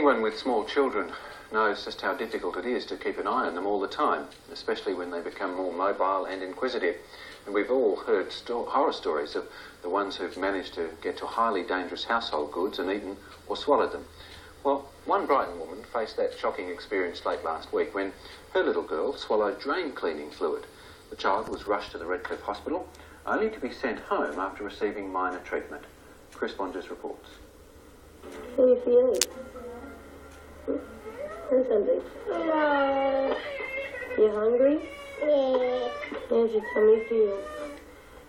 Anyone with small children knows just how difficult it is to keep an eye on them all the time, especially when they become more mobile and inquisitive. And we've all heard horror stories of the ones who've managed to get to highly dangerous household goods and eaten or swallowed them. Well, one Brighton woman faced that shocking experience late last week when her little girl swallowed drain cleaning fluid. The child was rushed to the Redcliffe Hospital, only to be sent home after receiving minor treatment. Chris Bonges reports. How are you feeling? How's something? You hungry? Yeah. How's your tummy feel?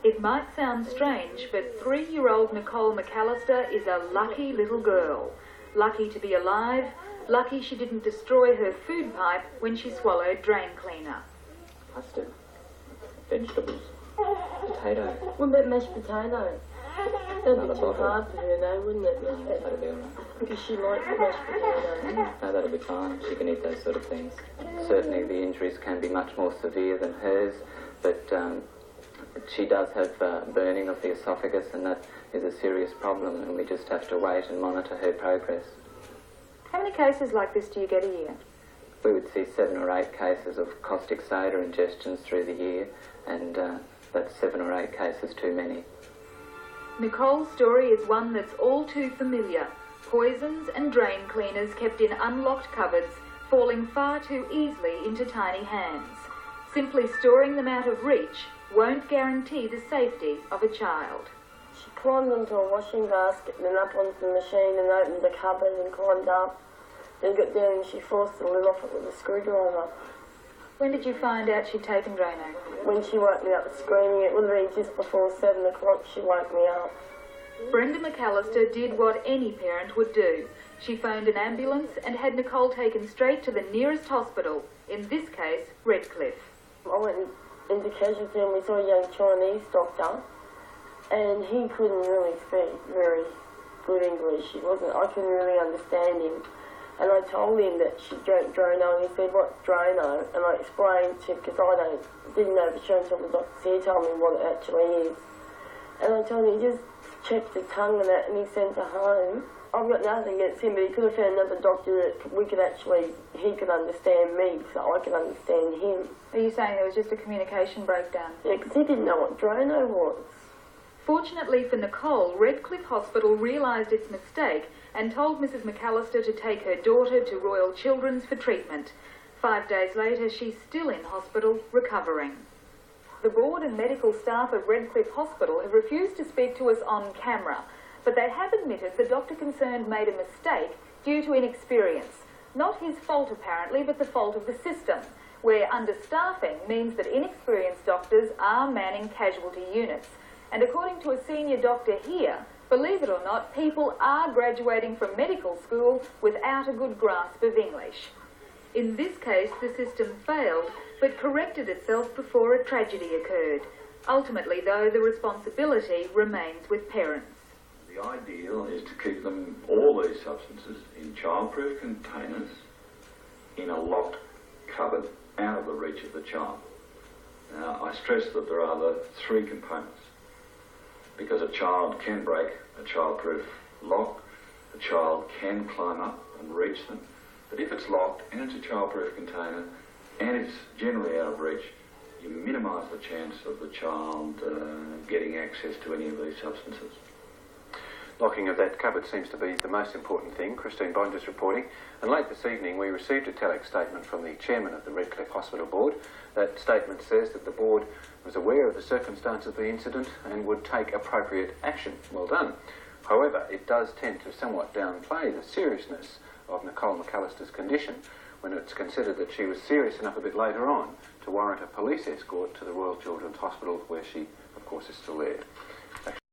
It might sound strange, but 3-year-old Nicole McAllister is a lucky little girl. Lucky to be alive, lucky she didn't destroy her food pipe when she swallowed drain cleaner. Custard, vegetables, potato. What about mashed potato? That'd be too hard for her though, wouldn't it, mashed That'd potato? be alright. Because she likes mashed potato. No, that'll be fine. She can eat those sort of things. Certainly the injuries can be much more severe than hers, but she does have burning of the esophagus, and that is a serious problem, and we just have to wait and monitor her progress. How many cases like this do you get a year? We would see 7 or 8 cases of caustic soda ingestions through the year, and that's 7 or 8 cases too many. Nicole's story is one that's all too familiar. Poisons and drain cleaners kept in unlocked cupboards, falling far too easily into tiny hands. Simply storing them out of reach won't guarantee the safety of a child. She climbed onto a washing basket and then up onto the machine and opened the cupboard and climbed up. Then got down and she forced the lid off it with a screwdriver. When did you find out she'd taken Drano? When she woke me up screaming, it would have been just before 7 o'clock she woke me up. Brenda McAllister did what any parent would do. She phoned an ambulance and had Nicole taken straight to the nearest hospital, in this case, Redcliffe. I went into casualty and we saw a young Chinese doctor, and he couldn't really speak very good English. I couldn't really understand him. And I told him that she drank Drano, and he said, "What's Drano?" And I explained to him, because I didn't know for sure until the doctor told me what it actually is. And I told him, he just checked the tongue and that, and he sent her home. I've got nothing against him, but he could have found another doctor that he could understand me, so I could understand him. Are you saying there was just a communication breakdown? Yeah, because he didn't know what Drano was. Fortunately for Nicole, Redcliffe Hospital realised its mistake and told Mrs McAllister to take her daughter to Royal Children's for treatment. 5 days later, she's still in hospital, recovering. The board and medical staff of Redcliffe Hospital have refused to speak to us on camera, but they have admitted the doctor concerned made a mistake due to inexperience. Not his fault apparently, but the fault of the system, where understaffing means that inexperienced doctors are manning casualty units. And according to a senior doctor here, believe it or not, people are graduating from medical school without a good grasp of English. In this case, the system failed, but corrected itself before a tragedy occurred. Ultimately, though, the responsibility remains with parents. The ideal is to keep all these substances in childproof containers in a locked cupboard out of the reach of the child. Now, I stress that there are the 3 components, because a child can break a childproof lock, a child can climb up and reach them, but if it's locked and it's a childproof container and it's generally out of reach, you minimise the chance of the child getting access to any of these substances. Locking of that cupboard seems to be the most important thing. Christine Bonges reporting. And late this evening we received a telex statement from the chairman of the Redcliffe Hospital Board. That statement says that the board was aware of the circumstances of the incident and would take appropriate action. Well done. However, it does tend to somewhat downplay the seriousness of Nicole McAllister's condition when it's considered that she was serious enough a bit later on to warrant a police escort to the Royal Children's Hospital, where she, of course, is still there.